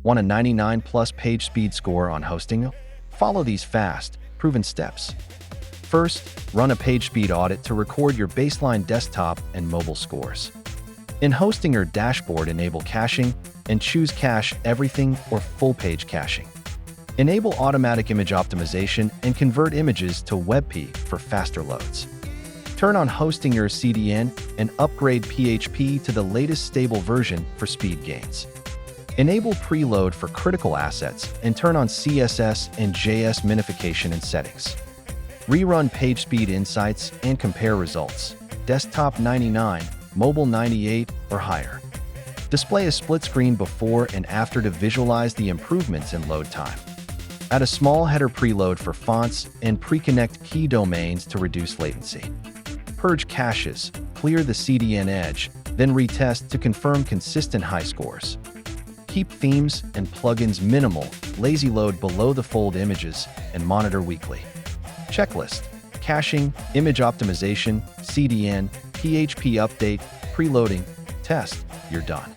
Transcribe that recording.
Want a 99 plus page speed score on hosting? Follow these fast, proven steps. First, run a PageSpeed audit to record your baseline desktop and mobile scores. In Hostinger dashboard, enable caching and choose Cache Everything or Full Page Caching. Enable automatic image optimization and convert images to WebP for faster loads. Turn on Hostinger CDN and upgrade PHP to the latest stable version for speed gains. Enable preload for critical assets and turn on CSS and JS minification and settings. Rerun PageSpeed insights and compare results. Desktop 99, mobile 98 or higher. Display a split screen before and after to visualize the improvements in load time. Add a small header preload for fonts and pre-connect key domains to reduce latency. Purge caches, clear the CDN edge, then retest to confirm consistent high scores. Keep themes and plugins minimal, lazy load below the fold images, and monitor weekly. Checklist: caching, image optimization, CDN, PHP update, preloading, test. You're done.